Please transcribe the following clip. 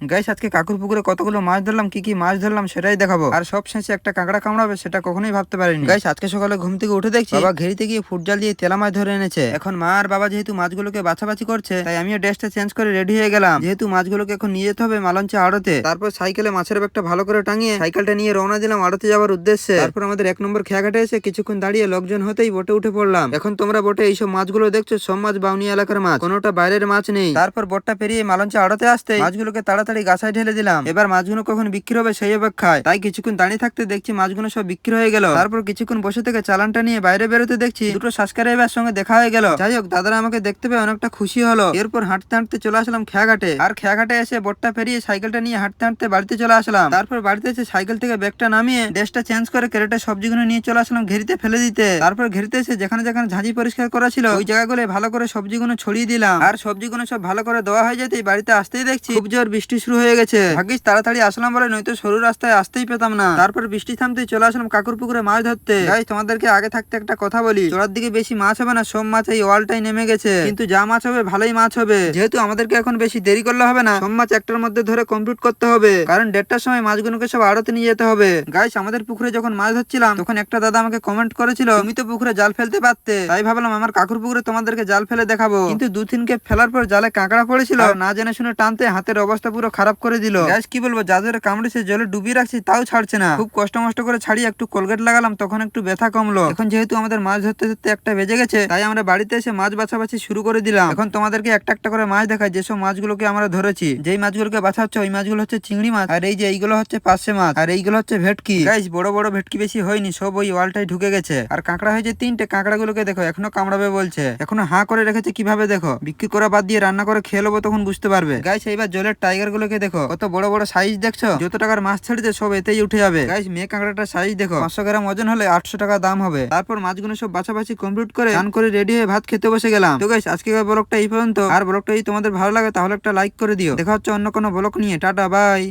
Guys আজকে কাকুর পুকুরে কতগুলো মাছ ধরলাম, কি কি মাছ ধরলাম সেটাই দেখাবো। আর সব শেষে একটা কাঁকড়া কামড়াবে সেটা কখনোই ভাবতে পারিনি। গাইস আজকে সকালে ঘুম থেকে উঠে দেখছি বাবা ঘেরিতে গিয়ে ফুটজাল দিয়ে তেলা মাছ ধরে এনেছে। এখন মা আর বাবা যেহেতু মাছগুলোকে বাছাবাছি করছে, তাই আমিও ড্রেসটা চেঞ্জ করে রেডি হয়ে গেলাম, যেহেতু মাছগুলোকে এখন নিয়ে যেতে হবে মালঞ্চে আড়তে। তারপর সাইকেলে মাছের ব্যাগটা ভালো করে টাঙিয়ে সাইকেলটা নিয়ে রওনা দিলাম আড়তে যাওয়ার উদ্দেশ্যে। তারপর আমাদের 1 নম্বর খেয়াঘাটে এসে কিছুক্ষণ দাঁড়িয়ে লোকজন হতেই বোটে উঠে পড়লাম। এখন তোমরা বোটে এইসব মাছগুলো দেখছো, সব মাছ বাউনিয়া এলাকার মাছ, কোনোটা বাইরের মাছ নেই। তারপর বোটটা পেরিয়ে মালঞ্চে আড়তে আসতে মাছগুলোকে তাড়াতাড়ি গাছায় ঢেলে দিলাম। এবার মাছগুলো কখন বিক্রি হবে সেই অপেক্ষায়, তাই কিছুক্ষণ দাঁড়িয়ে থাকতে দেখছি মাছগুলো সব বিক্রি হয়ে গেল। তারপর কিছুক্ষণ বসে থেকে চালানটা নিয়ে বাইরে বেরোতে দেখছি দুটো সাবস্ক্রাইবার সঙ্গে দেখা হয়ে গেল। যাই হোক, দাদারা আমাকে দেখতে পেয়ে অনেকটা খুশি হলো। এরপর হাঁটতে হাঁটতে চলে আসলাম খেয়াঘাটে। আর খেয়াঘাটে এসে বোটটা পেরিয়ে সাইকেলটা নিয়ে হাঁটতে হাঁটতে বাড়িতে চলে আসলাম। তারপর বাড়িতে এসে সাইকেল থেকে ব্যাগটা নামিয়ে ড্রেসটা চেঞ্জ করে ক্যারেটে সবজিগুলো নিয়ে চলে আসলাম ঘেরিতে ফেলে দিতে। তারপর ঘেরিতে এসে যেখানে যেখানে ঝাঁঝি পরিষ্কার করা ছিল ওই জায়গাগুলো ভালো করে সবজিগুলো ছড়িয়ে দিলাম। আর সবজিগুলো সব ভালো করে দেওয়া হয়ে যেতেই বাড়িতে আসতেই দেখছি খুব জোর বৃষ্টি শুরু হয়ে গেছে। ভাগ্যিস তাড়াতাড়ি আসলাম বলে, নয়তো সরু রাস্তায় আসতেই পেতাম না। তারপর বৃষ্টি থামতেই চলে আসলাম কাকুর পুকুরে মাছ ধরতে। গাইস তোমাদেরকে আগে থাকতে একটা কথা বলি, চড়ার দিকে বেশি মাছ হবে না, সব মাছ এই ওয়ালটাই নেমে গেছে, কিন্তু যা মাছ হবে ভালোই মাছ হবে। যেহেতু আমাদেরকে এখন বেশি দেরি করলে হবে না, সব মাছ একটার মধ্যে ধরে কমপ্লিট করতে হবে, কারণ 1:30টার সময় মাছগুলোকে সব আড়তে নিয়ে যেতে হবে। গাইস আমাদের পুকুরে যখন মাছ ধরছিলাম তখন একটা দাদা আমাকে কমেন্ট করেছিল তুমি তো পুকুরে জাল ফেলতে পারতে, তাই ভাবলাম আমার কাকুর পুকুরে তোমাদেরকে জাল ফেলে দেখাবো। কিন্তু 2-3 কে ফেলার পর জালে কাঁকড়া পড়েছিল, আর না জেনে শুনে টানতে হাতের অবস্থা পুরো খারাপ করে দিল। গাইস কি বলবো, যা ধরে কামড়েছে জলে ডুবিয়ে রাখছি তাও ছাড়ছে না। খুব কষ্ট মষ্ট করে ছাড়িয়ে একটু কোলগেট লাগালাম, তখন একটু ব্যথা কমলো। এখন যেহেতু আমাদের মাছ ধরতে ধরতে 1টা বেজে গেছে, তাই আমরা বাড়িতে এসে মাছ বাছাবাছি শুরু করে দিলাম। এখন তোমাদেরকে একটা একটা করে মাছ দেখাই, যেসব মাছগুলোকে আমরা ধরেছি। যেই মাছগুলোকে বাছা হচ্ছে ওই মাছগুলো হচ্ছে চিংড়ি মাছ, আর এই যে এইগুলো হচ্ছে পার্শে মাছ, আর এইগুলো হচ্ছে ভেটকি। গাইস বড় বড় ভেটকি বেশি হয়নি, সব ওই ওয়ালটাই ঢুকে গেছে। আর কাঁকড়া হয়েছে 3টে, কাঁকড়াগুলোকে দেখো এখনো কামড়াবে বলছে, এখনো হাঁ করে রেখেছে কিভাবে দেখো। বিক্রি করা বাদ দিয়ে রান্না করে খেয়ে নেবো, তখন বুঝতে পারবে। গাইস এইবার জলের টাইগার গুলোকে দেখো, কত বড় বড় সাইজ দেখছো, যত টাকার মাছ ছেড়েছে সব এতেই উঠে যাবে। গাইস মেয়ে কাঁকড়াটার সাইজ দেখো, 500 গ্রাম ওজন হলে 800 টাকা দাম হবে। তারপর মাছগুলো সব বাছাবাছি কমপ্লিট করে স্নান করে রেডি হয়ে ভাত খেতে বসে গেলাম। তো গাইস আজকের ব্লগটা এই পর্যন্ত। আর ব্লগটা যদি তোমাদের ভালো লাগে তাহলে একটা লাইক করে দিও। দেখা হচ্ছে অন্য কোনো ব্লগ নিয়ে। Tata bye.